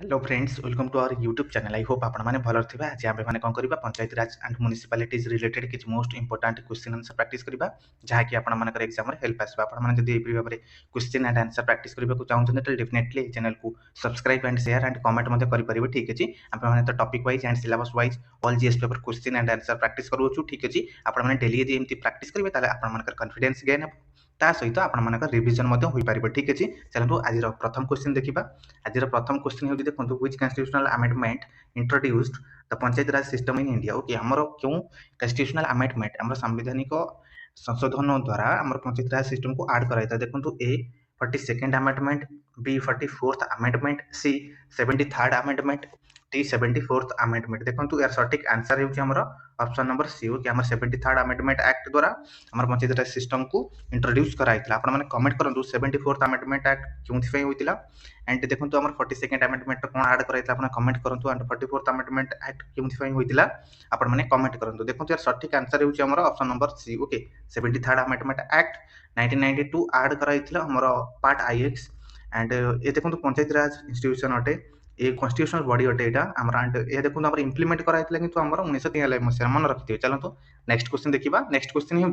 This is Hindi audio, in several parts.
Hello friends, welcome to our YouTube channel. I hope आपण मैंने भल थे। आज आम मैंने कौन करवा Panchayati Raj and municipalities related किसी most important question answer practice करवा जहाँकि आपण एग्जाम हेल्प आसो। आपने जब यही भाव में क्वेश्चन एंड आंसर प्रैक्टिस करने चाहते तो डेफिनेटली चैनल को subscribe and share and comment करेंगे। ठीक अच्छे आपने तो topic wise and syllabus wise all GS paper question and answer practice करूँ। ठीक अच्छे आपने डेली यदि एमती प्रैक्टिस करेंगे आप कॉन्फिडेंस गेन हे ता सहित आप रिविजन हो पार। ठीक अच्छे चलते आज प्रथम क्वेश्चन देखा। आज प्रथम क्वेश्चन होती देखो which constitutional amendment introduced the panchayat Raj system in India. Okay आमर क्यों कॉन्स्टिट्यूशनल अमेंडमेंट आम संवैधानिक संशोधन द्वारा आम पंचायत राज सिस्टम को आड कराई था। देखो A 42nd amendment, B 44th amendment, C 73rd amendment, D 74th amendment. देखो यार सठिक आंसर होमर ऑप्शन नंबर सी। ओके आम 73rd अमेंडमेंट एक्ट द्वारा आम पंचायत राज सिस्टम को इंट्रोड्यूस कराई। आपने कमेंट करूँ 74th अमेंडमेंट एक्ट क्यों होता एंड देखो आम 42nd अमेंडमेंट कौन आड कराई कमेंट करूँ एंड 44th अमेंडमेंट एक्ट क्यों होता आपने कमेंट करूँ। देखो यार सठिक आंसर होमर option number C. Okay 73rd amendment act 1992 आड कराई पार्ट IX एंड ये देखो पंचायत राज इंस्टीट्यूशन अटे ये कॉन्स्टिट्यूशनल बॉडी अटे यहाँ एंड ये देखो आम इम्प्लीमेंट कराई कि 1993 मसीह मन रखिए। चलते नेक्स्ट क्वेश्चन देखा। नेक्स्ट क्वेश्चन हो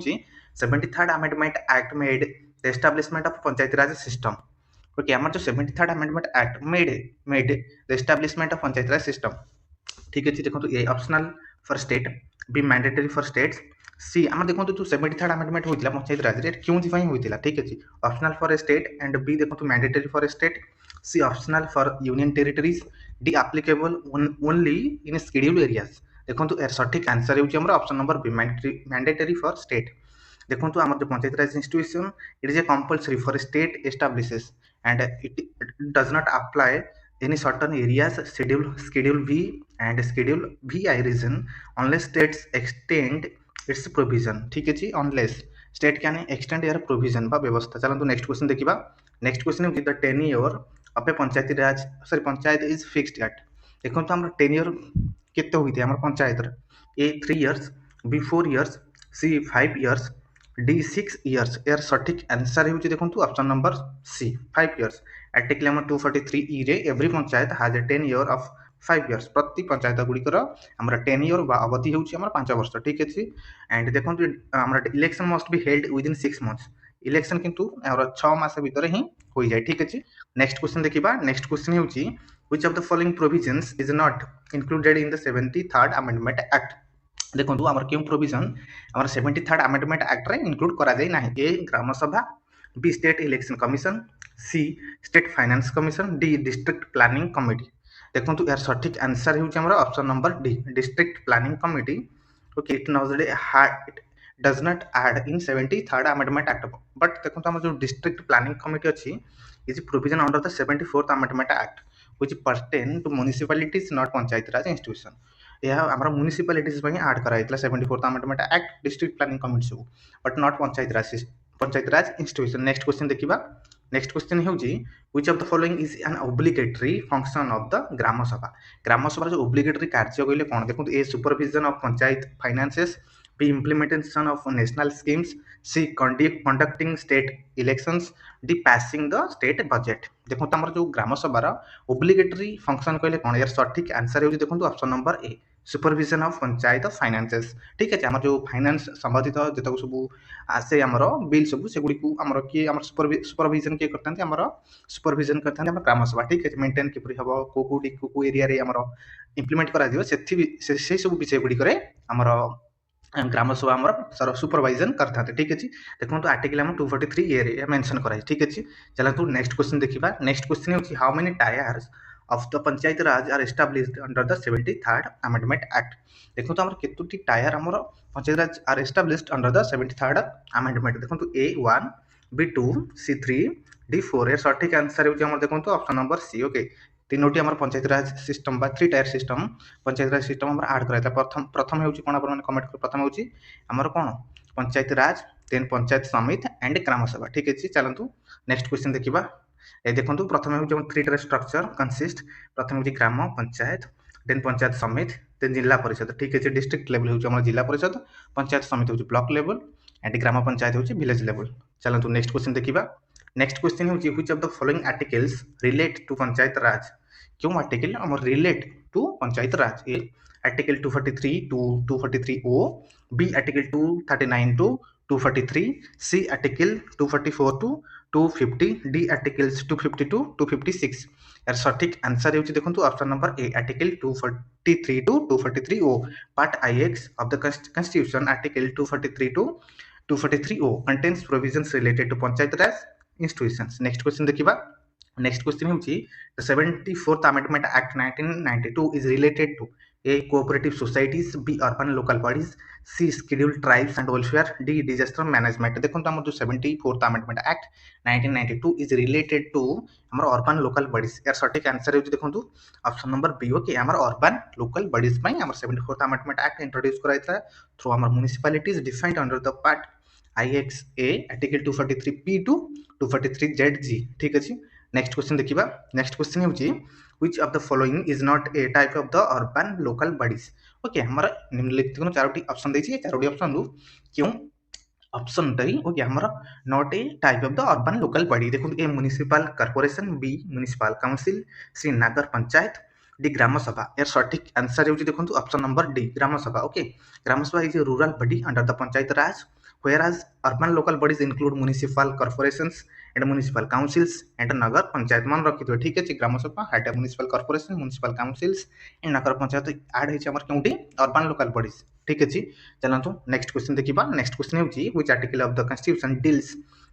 73rd amendment act made the establishment of panchayati raj system. Okay आम जो 73rd amendment act made the establishment of panchayati raj system. ठीक अच्छे देखो A optional for state, B mandatory for states, C आम देखो जो 73rd अमेंडमेंट होता पंचायती राज क्यों होता। ठीक अच्छे optional for A state and B देखो mandatory for A state, C optional for union territories, D applicable only in scheduled areas. देखो यार सठिक आंसर होमर option number B mandatory for state. देखो आम जो panchayati raj institution it is a compulsory for state establishes and it does not apply any certain areas schedule V and schedule VI region unless states extend its provision। ठीक है unless state can extend their provision बा व्यवस्था। चलो नेक्स्ट क्वेश्चन देखिबा। Next question is the tenure of a Panchayati Raj panchayat is fixed at. देखो तो हमर टेन्योर केते होइते हमर panchayat A 3 years, B 4 years, C 5 years, D 6 years. यार सठिक आंसर होची देखो option number C 5 years. Article number 243 रे every panchayat has a 10 year of 5 years. प्रति पंचायत गुड़िकर आमर 10 ईयर अवधि होची आमर 5 वर्ष। ठीक अच्छे एंड देखो आमर election must be held within 6 months. Election किंतु आमर 6 मास भीतर ही हो जाए। ठीक अच्छे नेक्स्ट क्वेश्चन देखिबा। नेक्स्ट क्वेश्चन होची which of the following provisions is not included in the 73rd amendment act. देखो आमर क्यों प्रोविजन आमर 73rd अमेंडमेंट एक्ट रे इंक्लूड करा जाय नाही। A gram sabha, B state election commission, C state finance commission, D district planning committee. देखो यार सठिक आंसर होमर option number D district planning committee. Okay it does not add in 73rd amendment act but देखो आम जो डिस्ट्रिक्ट प्लानिंग कमिटी अच्छी is provision under the 74th amendment act which pertain to municipalities not panchayati raj institution. यह आम म्युनिसिपालिटीज आड कराई 74th amendment act district planning committee सब but not panchayati raj institution. Next question देखिबा। नेक्स्ट क्वेश्चन होची which of the following is an obligatory function of the gram sabha. Gram sabha जो ऑब्लिगेटरी कार्य कहले कोन। देखो A supervision of panchayat finances, B implementation of national schemes, C conducting state elections, D passing the state budget. देखो हमर जो ग्राम सभा ऑब्लिगेटरी फंक्शन कहले कोन। यार सठिक आंसर होची देखो option number A supervision of panchayat finances. ठीक है आम जो फाइनेंस संबंधित जितक सब आसे आमर बिल सब से गुड़ी आमर किए आम सुपरविजन किए करते आमर सुपरविजन करते ग्राम सभा। ठीक है मेंटेन किपरि हम को एरिया रे आमर इम्प्लीमेंट करा से सब विषय गुड़िक आमर ग्राम सभा आमर सुपरवाइजन करते। ठीक अच्छे देखो आर्टिकल नंबर 243 ए मेंशन कराई। ठीक अच्छे चलते नेक्स्ट क्वेश्चन देखिबा। नेक्स्ट क्वेश्चन होची how many tyres of the Panchayat Raj are established under the 73rd Amendment Act। देखो तो हमर केतुटी टायर हमर panchayat raj are established under the 73rd amendment. देखो तो A1, B2, C3, D4। ए सठिक आंसर होची हमर देखो तो ऑप्शन नंबर सी। ओके तीनोटी हमर पंचायत राज सिस्टम बा 3 टायर सिस्टम पंचायत राज सिस्टम हमर ऐड कराइता। प्रथम होची कोन आपन कमेंट कर। प्रथम होची हमर कोन पंचायत राज, देन पंचायत समिति एंड ग्राम सभा। ठीक अछि चलंतु नेक्स्ट क्वेश्चन देखिबा। ए देखो प्रथम हो 3 टायर स्ट्रक्चर कंसिस्ट। प्रथम हो ग्राम पंचायत, देन पंचायत समिति, देन जिला परिषद। ठीक है डिस्ट्रिक्ट लेवल हो जिला परिषद, पंचायत समिति हो block level and gram panchayat हो विलेज लेवल। चलते नेक्स्ट क्वेश्चन देखिबा। नेक्स्ट क्वेश्चन हो which of the following articles relate to panchayat raj क्यों आर्टिकल हमर relate to panchayat raj A article 243 to 243 O B article 239 to 243 C article 244 to 250 D articles 250 to 256 यार सठिक आंसर होची देखंतु option number A article 243 to 243 O part IX of the constitution article 243 to 243 O contains provisions related to panchayat Raj institutions next question देखिबा नेक्स्ट क्वेश्चन होची the 74th amendment act 1992 is related to a cooperative societies b urban local bodies c scheduled tribes and welfare d disaster management देखो हम जो 74th amendment act 1992 is related to हमर urban local bodies यार सटीक आंसर होची देखंतु ऑप्शन नंबर बी ओके हमर urban local bodies पई हमर 74th amendment act इंट्रोड्यूस कराइता थ्रू हमर municipalities defined under the part IXA article 243p to 243ZG ठीक अछि नेक्स्ट क्वेश्चन देखिबा नेक्स्ट क्वेश्चन होची which of the following is not a type of the urban local bodies okay हमरा निम्नलिखित कोनो चारोटी ऑप्शन दैछि चारोटी ऑप्शन दु क्यों ऑप्शन दई ओके हमरा not a type of the urban local body देखो A municipal corporation B municipal council C nagar panchayat D gram sabha यार सठिक आंसर होची देखो ऑप्शन नंबर डी ग्राम सभा ओके ग्राम सभा is a rural body under the panchayat Raj whereas urban local bodies include municipal corporations and municipal councils and nagar panchayat man rakhi thwe ठीक है ग्राम सभा Hata municipal corporation municipal councils and nagar panchayat add है हमर केउटी urban local bodies ठीक है चलंतु नेक्स्ट क्वेश्चन देखिबा नेक्स्ट क्वेश्चन होची which article of the constitution deals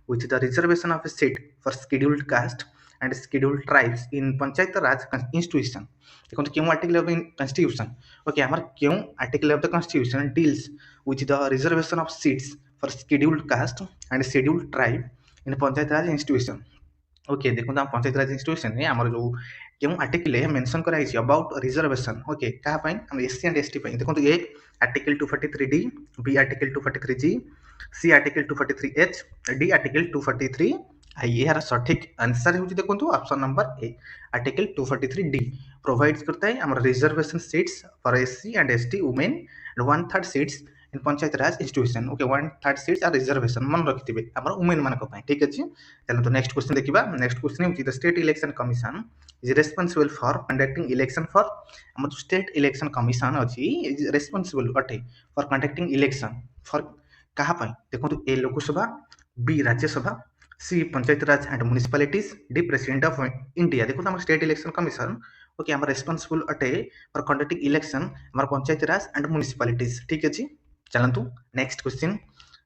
with the reservation of a seat for scheduled caste and scheduled tribes in panchayat raj institution देखो क्यों आर्टिकल ऑफ constitution ओके हमर क्यों article of the constitution deals with the reservation of seats for scheduled caste and scheduled tribe in panchayat Raj institution okay देखो हम पंचायत राज इंस्टीट्यूशन में हमर जो क्यों आर्टिकल है मेंशन करा है अबाउट रिजर्वेशन ओके कहा पई हम एससी एंड एसटी पई देखो A article 243 D B article 243 G C article 243 H D article 243 I यार सठिक आंसर होची देखो option number A article 243 D provides करता है हमर reservation seats for SC and ST women and 1/3 seats in panchayat Raj institution okay 1/3 seats are reservation मन रखिथिबे हमर वुमेन मानक पई ठीक अछि चलो तो नेक्स्ट क्वेश्चन देखिबा नेक्स्ट क्वेश्चन होची the state election commission is responsible for conducting election for हमर स्टेट इलेक्शन कमिशन अछि इज रेस्पोंसिबल अटे फॉर कंडक्टिंग इलेक्शन फॉर कहा पई देखो A Lok Sabha B Rajya Sabha C panchayat raj and municipalities D president of India देखो हमर स्टेट इलेक्शन कमिशन ओके हमर रेस्पोंसिबल अटे फॉर कंडक्टिंग इलेक्शन हमर पंचायत राज एंड म्युनिसिपैलिटीज ठीक अछि चलंतु नेक्स्ट क्वेश्चन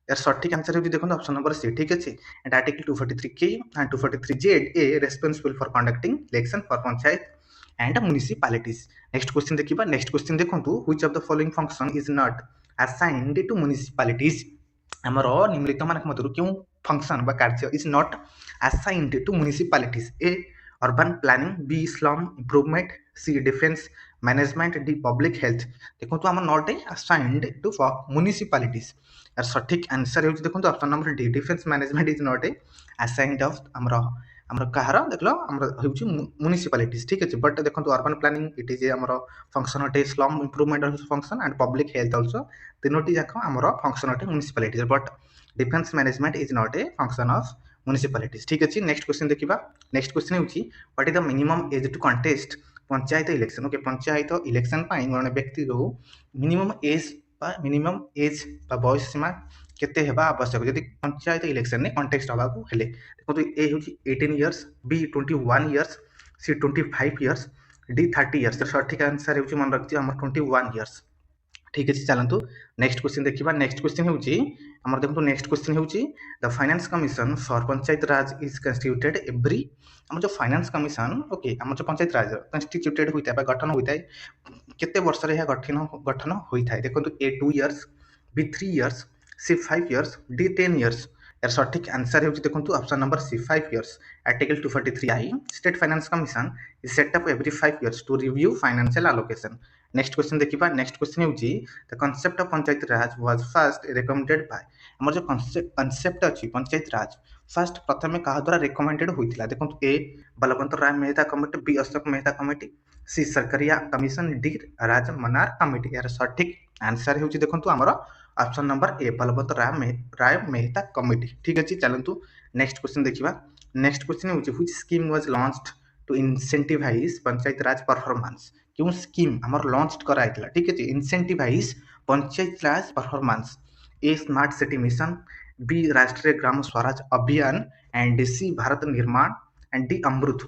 यार सठिक आंसर होची देखो ऑप्शन नंबर सी ठीक अछि and article 243 K and 243 Z A responsible for conducting election for panchayat and municipalities next question देखिबा नेक्स्ट क्वेश्चन देखंतु which of the following function is not assigned to municipalities हमर निम्नलिखित मानक मधुर क्यों फंक्शन बा कार्य is not assigned to municipalities A urban planning B slum improvement C defence management D public health देखो तो हम not assigned to for municipalities यार सठिक आंसर होची देखो तो option number D defence management is not assigned of हमर कहार देखलो हमर होची म्युनिसिपैलिटीज ठीक अछि बट देखो तो अर्बन प्लानिंग इट इज हमर फंक्शन अटे slum improvement also function and public health also तीनोटी जाक हमर फंक्शन अटे municipalities but defence management is not a function of municipalities ठीक अछि नेक्स्ट क्वेश्चन देखिबा नेक्स्ट क्वेश्चन होची what is the minimum age to contest panchayat election okay panchayat election पाई जने व्यक्ति रो मिनिमम एज बा बयस सीमा केते हेबा आवश्यक यदि पंचायत इलेक्शन ने कंटेस्ट हबा को हेले देखो तो ए होची 18 इयर्स बी 21 इयर्स सी 25 इयर्स डी 30 इयर्स तो सठिक आंसर होची मन रखछि हमर 21 इयर्स ठीक अछि चलंतु नेक्स्ट क्वेश्चन देखिबा नेक्स्ट क्वेश्चन होची हमर देखो नेक्स्ट क्वेश्चन होची the finance commission for panchayat Raj is constituted every हम जो फाइनेंस कमिशन ओके हम जो पंचायत राज कंस्टिट्यूटेड होइता बा गठन होइता केते वर्ष रे गठन होइता देखो A 2 years B 3 years C 5 years D 10 years यार सठिक आंसर होची देखो option number C 5 years article 243 I state finance commission is set up every 5 years to review financial allocation next question देखिबा नेक्स्ट क्वेश्चन होची the concept of panchayat Raj was first recommended by हमर जो कांसेप्ट अछि पंचायत राज फर्स्ट प्रथमे कहा द्वारा रिकमेंडेड होइतिला देखो A Balwant Rai Mehta committee B Ashok Mehta committee C Sarkaria commission D Rajamannar committee यार सठिक आंसर होची देखो हमर option number A Balwant Rai Mehta committee ठीक अछि चलंतु नेक्स्ट क्वेश्चन देखिबा नेक्स्ट क्वेश्चन होची which scheme was launched to incentivize panchayat raj performance क्यों स्कीम आमर लॉन्च कराइला ठीक है incentivize panchayat raj performance A smart city mission B Rashtriya Gram Swaraj Abhiyan and सी भारत निर्माण एंड डी अमृत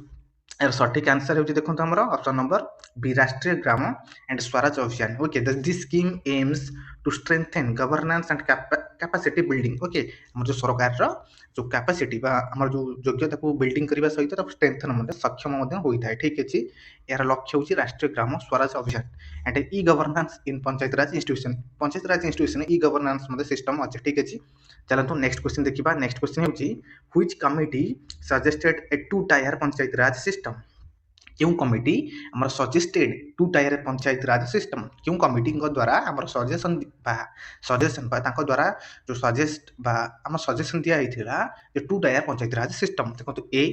यार सठिक आंसर होची देखंतु हमर option number B Rashtriya gram and Swaraj Abhiyan okay this scheme aims to strengthen governance and capacity building okay हमर जो सरकार रो जो कैपेसिटी बा हमर जो योग्यता को बिल्डिंग करबा सहित स्ट्रेंथन मध्ये सक्षम मध्ये होई थाए ठीक अछि यार लक्ष्य होची राष्ट्रीय Gram Swaraj Abhiyan and E governance in panchayat Raj institution E governance मध्ये सिस्टम अछि ठीक अछि चलंतु नेक्स्ट क्वेश्चन देखिबा नेक्स्ट क्वेश्चन होची which committee suggested a two tier panchayat Raj system क्यों कमिटी हमर सजेस्टेड टू टायर पंचायत राज सिस्टम क्यों कमिटी द्वारा हमर सजेशन बा तांको द्वारा जो सजेस्ट बा हमर सजेशन दिया हिथिला जे टू टायर पंचायत राज सिस्टम देखो A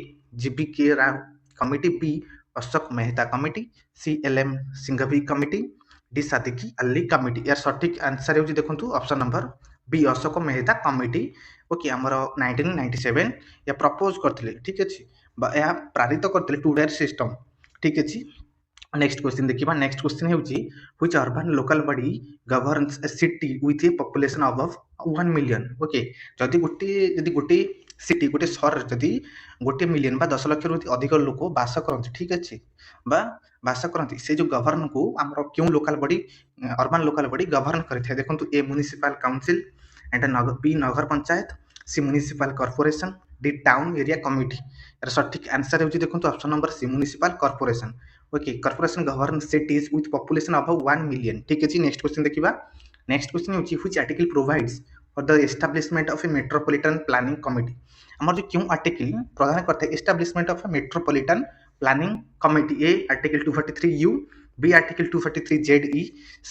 GB K Rao committee B Ashok Mehta committee C LM Singhvi committee D Sadiq Ali committee यार सठिक आंसर होची देखंतु option number B Ashok Mehta committee okay हमर 1997 या प्रपोज करथिले ठीक अछि बा या प्रारित करथिले टू टायर सिस्टम ठीक अछि नेक्स्ट क्वेश्चन देखिबा नेक्स्ट क्वेश्चन हेउची which urban local body governs a city with a population above 1 million okay जदी गोटे सिटी गोटे शहर जदी गोटे मिलियन बा 10 लाख रु अधिक लोक वास करନ୍ତି ठीक अछि बा वास करନ୍ତି से जो गवर्न को हमर क्यों local body urban local body govern करथै देखंतु A municipal council and B nagar panchayat C municipal corporation D town area committee यार सठिक आंसर होची देखंतु option number C municipal corporation okay corporation govern cities with population above 1 million ठीक अछि नेक्स्ट क्वेश्चन देखिबा नेक्स्ट क्वेश्चन होची which article provides for the establishment of a metropolitan planning committee हमर जो क्यों आर्टिकल प्रदान करते establishment of a metropolitan planning committee A article 243 U B article 243 Z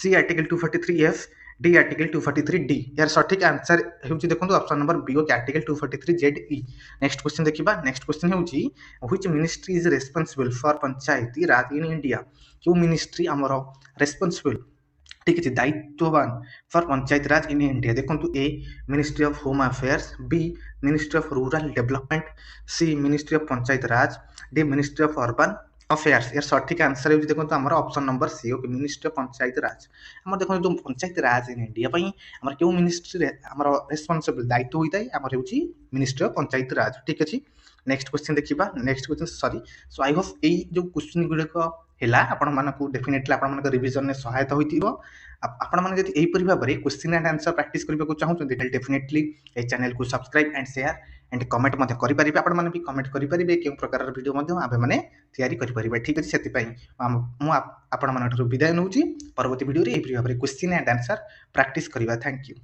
C article 243 F D article 243 D यार सठिक आंसर हेउची देखंतु option number B okay article 243 Z next question देखिबा नेक्स्ट क्वेश्चन हेउची which ministry is responsible for panchayati raj in India क्यों मिनिस्ट्री हमर रिस्पांसिबल ठीक है दायित्ववान for panchayat raj in India देखंतु A ministry of home affairs B ministry of rural development C ministry of panchayat raj D ministry of urban affairs यार सठिक आंसर होची देखंतु हमर option number C okay ministry of panchayat raj हमर देखंतु पंचायत राज इन इंडिया पई हमर केउ मिनिस्ट्री हमर रिस्पांसिबल दायित्व होइताय हमर होची मिनिस्ट्री ऑफ पंचायत राज ठीक अछि नेक्स्ट क्वेश्चन देखिबा next question sorry so I hope एई जो क्वेश्चन गुडे को हेला आपण मानकू डेफिनेटली आपण मानक रिवीजन ने सहायता होइतिबो आपण माने जति एई परि भाबरे क्वेश्चन एंड आंसर प्रैक्टिस करबा को चाहउछन डेफिनेटली ए चैनल को subscribe and share and comment मध्ये करि परिबे आपण माने भी कमेंट करि परिबे केउ प्रकार वीडियो मध्ये आबे माने तयारी करि परिबे ठीक अछि सेति पई मु आपण मानक विदाय नउची परवर्ती वीडियो रे एई परि भाबरे क्वेश्चन एंड आंसर प्रैक्टिस करबा थैंक यू